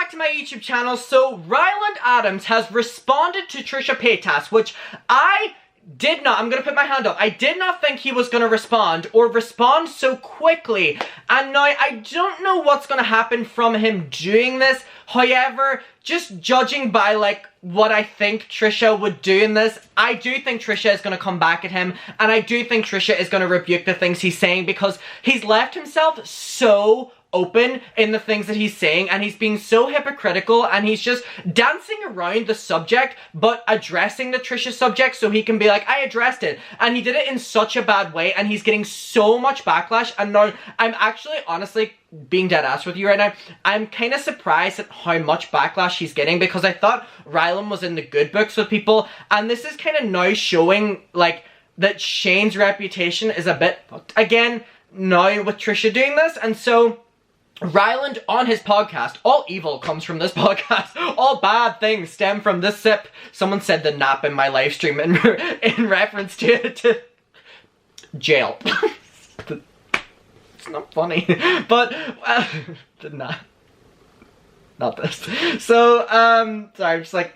back to my YouTube channel. So Ryland Adams has responded to Trisha Paytas, which I did not, I'm gonna put my hand up, I did not think he was gonna respond so quickly. And now I don't know what's gonna happen from him doing this. However, just judging by like what I think Trisha would do in this, I do think Trisha is gonna come back at him, and I do think Trisha is gonna rebuke the things he's saying, because he's left himself so open in the things that he's saying, and he's being so hypocritical, and he's just dancing around the subject but addressing the Trisha subject so he can be like, I addressed it, and he did it in such a bad way, and he's getting so much backlash. And now I'm actually honestly being dead ass with you right now, I'm kind of surprised at how much backlash he's getting, because I thought Ryland was in the good books with people, and this is kind of now showing like that Shane's reputation is a bit fucked again now with Trisha doing this. And so Ryland on his podcast, all evil comes from this podcast, all bad things stem from this sip. Someone said the nap in my live stream in reference to jail. It's not funny, but the nap, not this. So sorry, I'm just like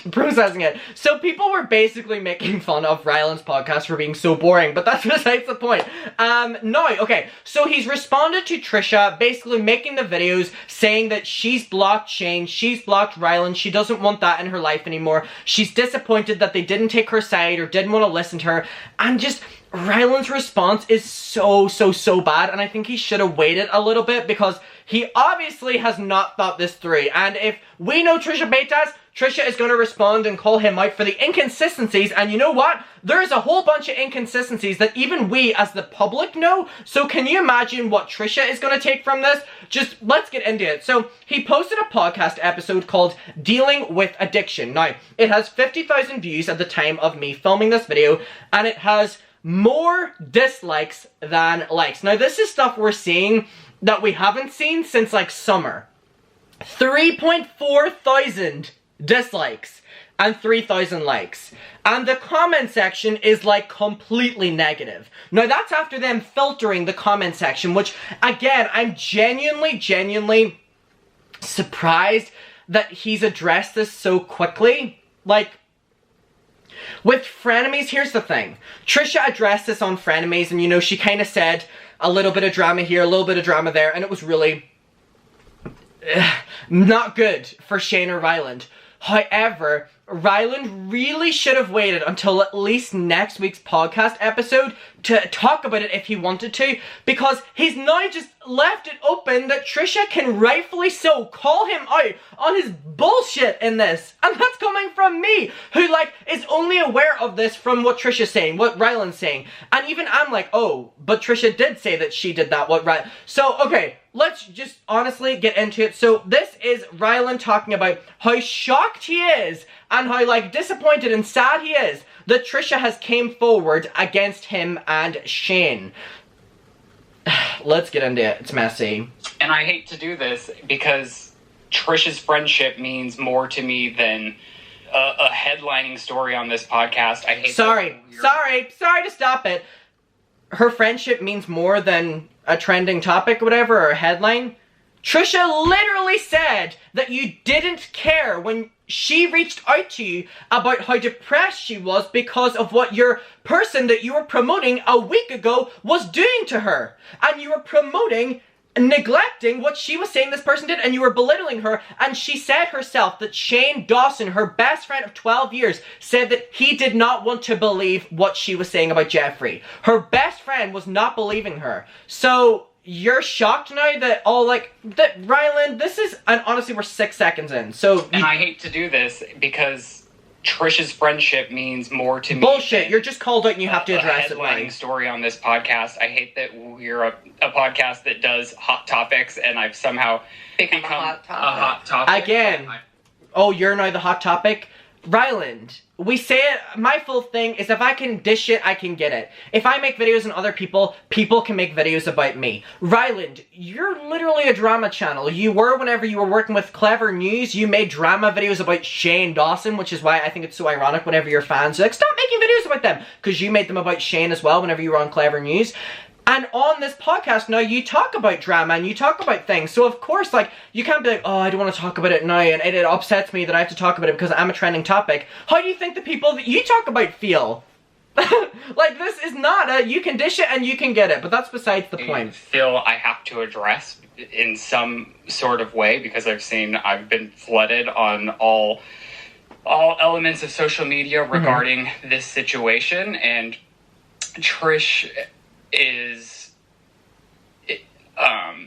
processing it. So people were basically making fun of Ryland's podcast for being so boring, but that's besides the point. No, okay, so he's responded to Trisha, basically making the videos saying that she's blocked Shane, she's blocked Ryland, she doesn't want that in her life anymore, she's disappointed that they didn't take her side or didn't want to listen to her, and just Ryland's response is so bad, and I think he should have waited a little bit, because he obviously has not thought this through. And if we know Trisha Paytas, Trisha is going to respond and call him out for the inconsistencies, and you know what? There's a whole bunch of inconsistencies that even we as the public know, so can you imagine what Trisha is going to take from this? Just, let's get into it. So, he posted a podcast episode called Dealing with Addiction. Now, it has 50,000 views at the time of me filming this video, and it has more dislikes than likes. Now, this is stuff we're seeing that we haven't seen since like summer. 3.4 thousand dislikes and 3,000 likes. And the comment section is like completely negative. Now that's after them filtering the comment section, which again, I'm genuinely surprised that he's addressed this so quickly. Like, with Frenemies, here's the thing. Trisha addressed this on Frenemies, and you know, she kind of said a little bit of drama here, a little bit of drama there, and it was really not good for Shane or Ryland. However, Ryland really should have waited until at least next week's podcast episode to talk about it if he wanted to, because he's now just left it open that Trisha can rightfully so call him out on his bullshit in this. And that's coming from me, who like is only aware of this from what Trisha's saying, what Ryland's saying. And even I'm like, oh, but Trisha did say that she did that, so okay, let's just honestly get into it. So this is Ryland talking about how shocked he is and how like disappointed and sad he is that Trisha has came forward against him and Shane. Let's get into it. It's messy. And I hate to do this because Trishas Friendship means more to me than a headlining story on this podcast. I hate sorry to stop it. Her friendship means more than a trending topic or whatever, or a headline. Trisha literally said that you didn't care when she reached out to you about how depressed she was because of what your person that you were promoting a week ago was doing to her. And you were promoting, neglecting what she was saying this person did, and you were belittling her. And she said herself that Shane Dawson, her best friend of 12 years, said that he did not want to believe what she was saying about Jeffrey. Her best friend was not believing her. So you're shocked now that that Ryland, this is, and honestly we're 6 seconds in, so. And I hate to do this because Trish's friendship means more to me. Bullshit, you're just called out and you have to address it. Headlining story on this podcast. I hate that we're a podcast that does hot topics, and I've somehow become a hot topic. Again, oh, you're now the hot topic? Ryland, we say it, my full thing is if I can dish it, I can get it. If I make videos on other people, people can make videos about me. Ryland, you're literally a drama channel. You were whenever you were working with Clever News, you made drama videos about Shane Dawson, which is why I think it's so ironic whenever your fans are like, stop making videos about them, because you made them about Shane as well whenever you were on Clever News. And on this podcast now, you talk about drama and you talk about things. So of course, like, you can't be like, oh, I don't want to talk about it now, and it upsets me that I have to talk about it because I'm a trending topic. How do you think the people that you talk about feel? Like, this is not you can dish it and you can get it, but that's besides the point. I feel I have to address in some sort of way, because I've been flooded on all elements of social media regarding this situation, and Trish is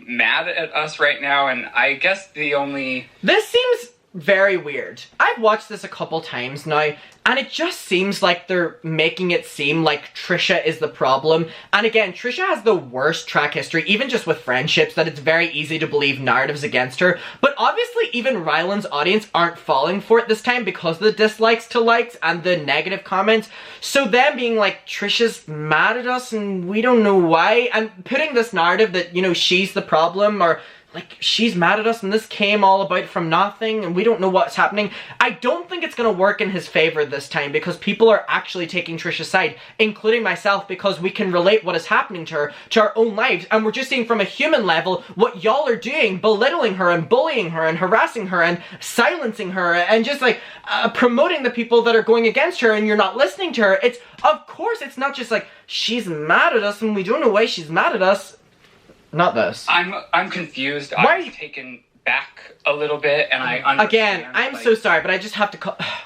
mad at us right now, and I guess this seems very weird. I've watched this a couple times now, and it just seems like they're making it seem like Trisha is the problem. And again, Trisha has the worst track history, even just with friendships, that it's very easy to believe narratives against her. But obviously, even Ryland's audience aren't falling for it this time because of the dislikes to likes and the negative comments. So them being like, Trisha's mad at us and we don't know why, and putting this narrative that, you know, she's the problem, or like, she's mad at us and this came all about from nothing and we don't know what's happening. I don't think it's going to work in his favor this time, because people are actually taking Trisha's side, including myself, because we can relate what is happening to her to our own lives, and we're just seeing from a human level what y'all are doing, belittling her and bullying her and harassing her and silencing her and just like promoting the people that are going against her, and you're not listening to her. It's, of course, it's not just like, she's mad at us and we don't know why she's mad at us. Not this. I'm confused. Why are you taken back a little bit, and I understand. Again, I'm so sorry, but I just have to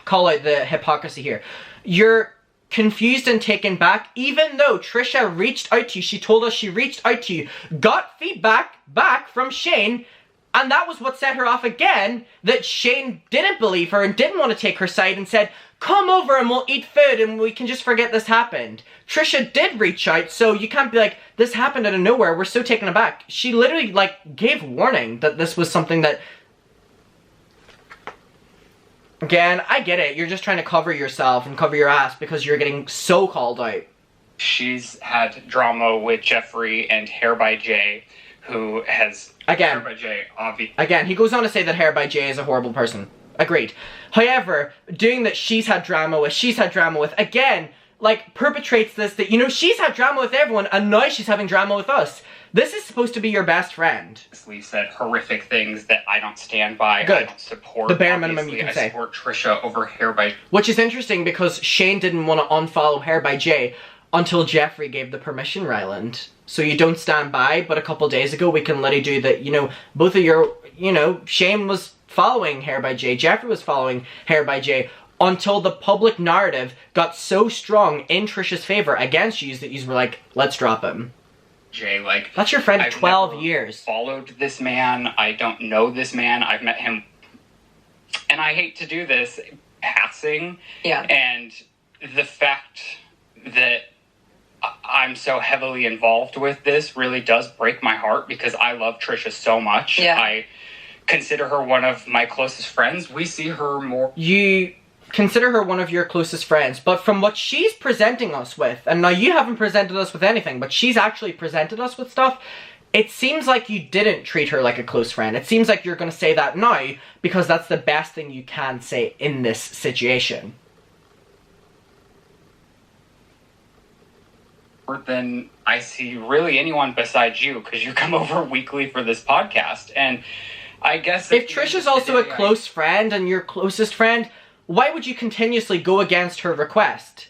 call out the hypocrisy here. You're confused and taken back, even though Trisha reached out to you. She told us she reached out to you, got feedback back from Shane, and that was what set her off again, that Shane didn't believe her and didn't want to take her side and said, come over and we'll eat food and we can just forget this happened. Trisha did reach out, so you can't be like, this happened out of nowhere, we're so taken aback. She literally, like, gave warning that this was something that... Again, I get it, you're just trying to cover yourself and cover your ass because you're getting so called out. She's had drama with Jeffrey and Hair by Jay, who has... Again, Hair by Jay, obviously. Again, he goes on to say that Hair by Jay is a horrible person. Agreed. However, doing that she's had drama with, again, like, perpetrates this that, you know, she's had drama with everyone and now she's having drama with us. This is supposed to be your best friend. Lee said horrific things that I don't stand by. Good. I don't support. The bare minimum you can say. I support Trisha over Hair by... Which is interesting because Shane didn't want to unfollow Hair by Jay until Jeffrey gave the permission, Ryland. So you don't stand by, but a couple days ago we can literally do that, you know, both of your, you know, Shane was following Hair by Jay, Jeffrey was following Hair by Jay, until the public narrative got so strong in Trisha's favor against you that you were like, let's drop him. Jay, like... That's your friend of 12 never years. Followed this man. I don't know this man. I've met him. And I hate to do this, passing. Yeah. And the fact that I'm so heavily involved with this really does break my heart, because I love Trisha so much. Yeah. I consider her one of my closest friends. We see her more... You consider her one of your closest friends, but from what she's presenting us with, and now you haven't presented us with anything, but she's actually presented us with stuff, it seems like you didn't treat her like a close friend. It seems like you're going to say that now because that's the best thing you can say in this situation. Than I see really anyone besides you, because you come over weekly for this podcast. And I guess if Trisha's also a close friend and your closest friend, why would you continuously go against her request?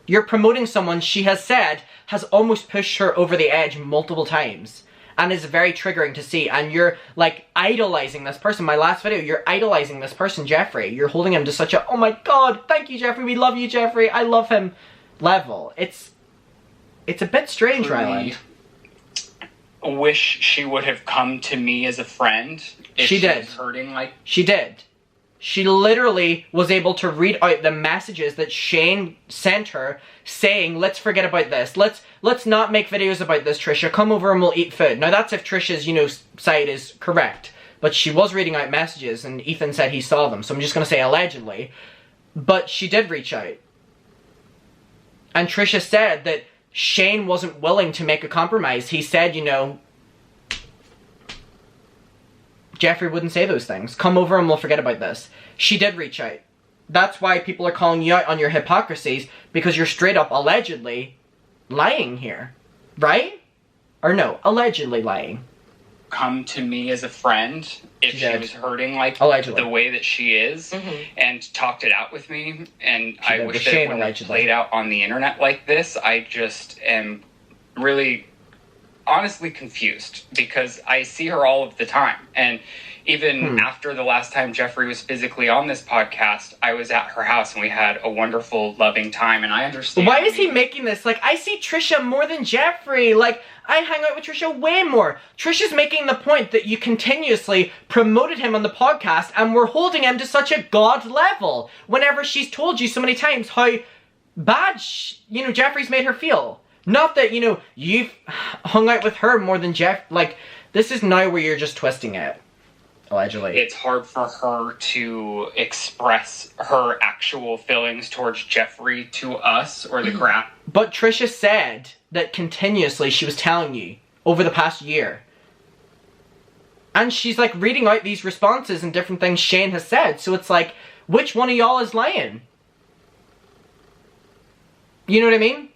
You're promoting someone she has said has almost pushed her over the edge multiple times, and is very triggering to see, and you're like idolizing this person. My last video, you're idolizing this person, Jeffrey. You're holding him to such a, oh my god, thank you Jeffrey, we love you Jeffrey, I love him level. It's a bit strange, Ryland. Wish she would have come to me as a friend. If she did. Was hurting like... She did. She literally was able to read out the messages that Shane sent her saying, let's forget about this. Let's not make videos about this, Trisha. Come over and we'll eat food. Now that's if Trisha's, you know, side is correct. But she was reading out messages and Ethan said he saw them. So I'm just going to say allegedly. But she did reach out. And Trisha said that Shane wasn't willing to make a compromise. He said, you know, Jeffrey wouldn't say those things. Come over and we'll forget about this. She did reach out. That's why people are calling you out on your hypocrisies, because you're straight up allegedly lying here, right? Or no, allegedly lying. Come to me as a friend if she was hurting like allegedly. The way that she is, and talked it out with me. And I wish that it wouldn't have played out on the internet like this. I just am really honestly confused because I see her all of the time. And even after the last time Jeffrey was physically on this podcast, I was at her house and we had a wonderful, loving time. And I understand. Why is he making this? Like, I see Trisha more than Jeffrey. Like, I hang out with Trisha way more. Trisha's making the point that you continuously promoted him on the podcast and we're holding him to such a god level whenever she's told you so many times how bad, Jeffrey's made her feel. Not that, you've hung out with her more than Jeff. Like, this is now where you're just twisting it. Allegedly. It's hard for her to express her actual feelings towards Jeffrey to us or the crowd. But Trisha said that continuously she was telling you over the past year. And she's like reading out these responses and different things Shane has said. So it's like, which one of y'all is lying? You know what I mean?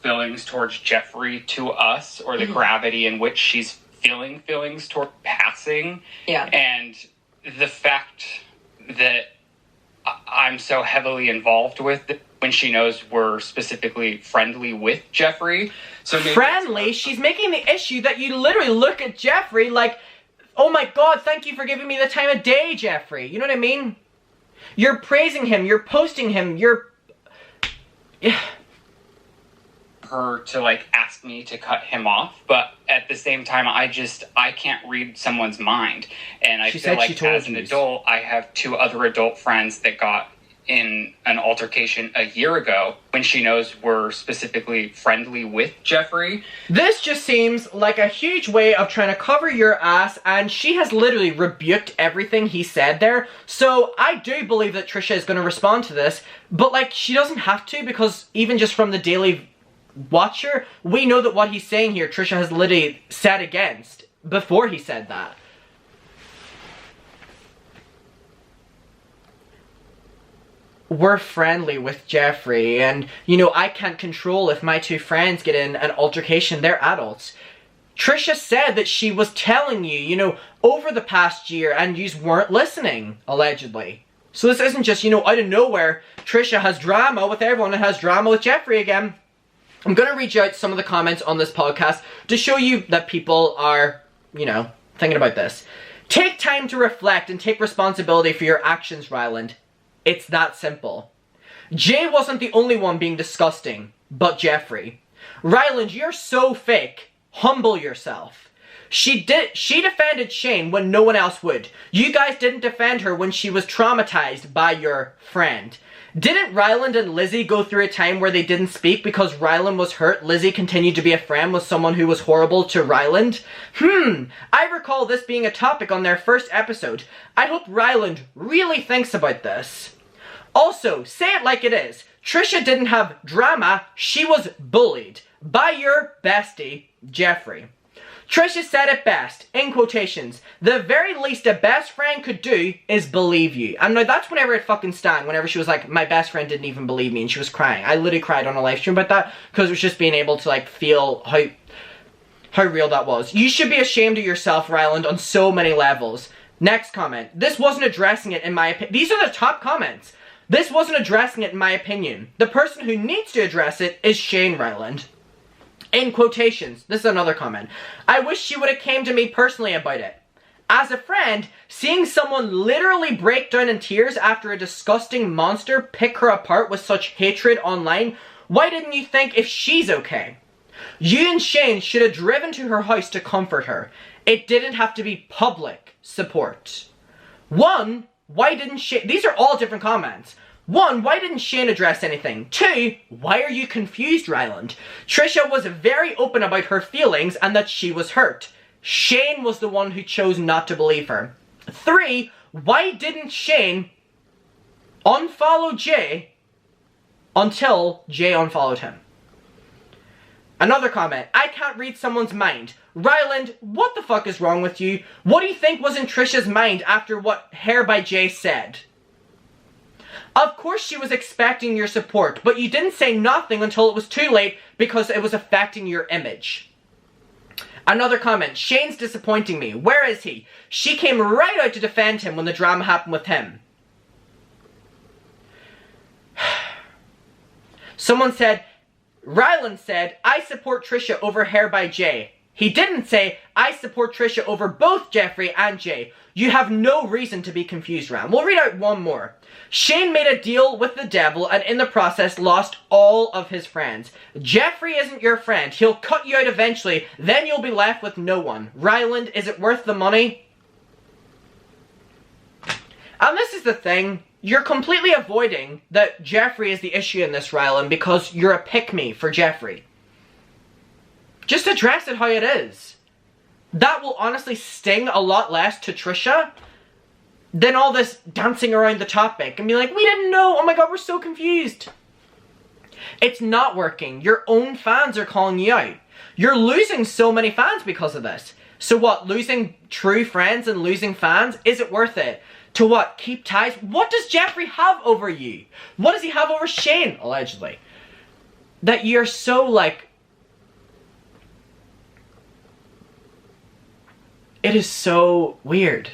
Feelings towards Jeffrey to us or the gravity in which she's feeling feelings toward passing. Yeah. And the fact that I'm so heavily involved with it when she knows we're specifically friendly with Jeffrey. So friendly? She's making the issue that you literally look at Jeffrey like, oh my god, thank you for giving me the time of day, Jeffrey. You know what I mean? You're praising him, you're posting him, you're... her to ask me to cut him off, but at the same time I can't read someone's mind, and I feel like as an adult I have two other adult friends that got in an altercation a year ago when she knows we're specifically friendly with Jeffrey. This just seems like a huge way of trying to cover your ass, and she has literally rebuked everything he said there. So I do believe that Trisha is going to respond to this, but she doesn't have to, because even just from the Daily Watcher, we know that what he's saying here, Trisha has literally said against before he said that. We're friendly with Jeffrey, and, I can't control if my two friends get in an altercation. They're adults. Trisha said that she was telling you, over the past year, and you weren't listening, allegedly. So this isn't just, out of nowhere, Trisha has drama with everyone and has drama with Jeffrey again. I'm going to read out some of the comments on this podcast to show you that people are, thinking about this. Take time to reflect and take responsibility for your actions, Ryland. It's that simple. Jay wasn't the only one being disgusting, but Jeffrey. Ryland, you're so fake. Humble yourself. She defended Shane when no one else would. You guys didn't defend her when she was traumatized by your friend. Didn't Ryland and Lizzie go through a time where they didn't speak because Ryland was hurt? Lizzie continued to be a friend with someone who was horrible to Ryland? I recall this being a topic on their first episode. I hope Ryland really thinks about this. Also, say it like it is. Trisha didn't have drama, she was bullied by your bestie, Jeffrey. Trisha said it best, in quotations, the very least a best friend could do is believe you. And now that's whenever it fucking stung, whenever she was like, my best friend didn't even believe me, and she was crying. I literally cried on a live stream about that, because it was just being able to feel how real that was. You should be ashamed of yourself, Ryland, on so many levels. Next comment. This wasn't addressing it in my opinion. These are the top comments. This wasn't addressing it in my opinion. The person who needs to address it is Shane Ryland. In quotations, this is another comment. I wish she would have came to me personally about it. As a friend, seeing someone literally break down in tears after a disgusting monster pick her apart with such hatred online, why didn't you think if she's okay? You and Shane should have driven to her house to comfort her. It didn't have to be public support. One, why didn't Shane... These are all different comments. One, why didn't Shane address anything? Two, why are you confused, Ryland? Trisha was very open about her feelings and that she was hurt. Shane was the one who chose not to believe her. Three, why didn't Shane unfollow Jay until Jay unfollowed him? Another comment, I can't read someone's mind. Ryland, what the fuck is wrong with you? What do you think was in Trisha's mind after what Hair by Jay said? Of course she was expecting your support, but you didn't say nothing until it was too late because it was affecting your image. Another comment, Shane's disappointing me. Where is he? She came right out to defend him when the drama happened with him. Someone said, Ryland said, I support Trisha over Hair by Jay. He didn't say, I support Trisha over both Jeffree and Jay. You have no reason to be confused, Ram. We'll read out one more. Shane made a deal with the devil and in the process lost all of his friends. Jeffree isn't your friend. He'll cut you out eventually. Then you'll be left with no one. Ryland, is it worth the money? And this is the thing. You're completely avoiding that Jeffree is the issue in this, Ryland, because you're a pick-me for Jeffree. Just address it how it is. That will honestly sting a lot less to Trisha than all this dancing around the topic and be like, we didn't know, oh my god, we're so confused. It's not working. Your own fans are calling you out. You're losing so many fans because of this. So what, losing true friends and losing fans, is it worth it? To what, keep ties? What does Jeffree have over you? What does he have over Shane, allegedly? That you're so, like... It is so weird.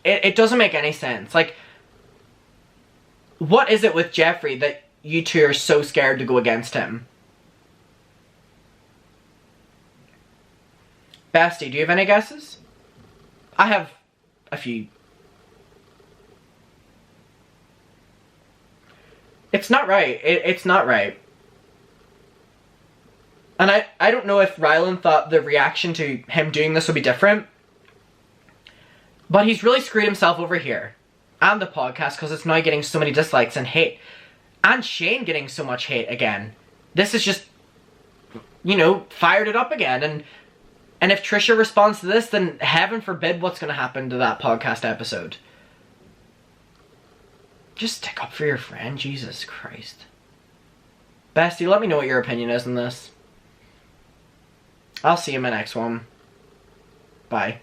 It doesn't make any sense. Like, what is it with Jeffree that you two are so scared to go against him? Basti, do you have any guesses? I have a few. It's not right. It's not right. And I don't know if Ryland thought the reaction to him doing this would be different. But he's really screwed himself over here. And the podcast, because it's now getting so many dislikes and hate. And Shane getting so much hate again. This is just, you know, fired it up again. And if Trisha responds to this, then heaven forbid what's going to happen to that podcast episode. Just stick up for your friend, Jesus Christ. Basti, let me know what your opinion is on this. I'll see you in my next one. Bye.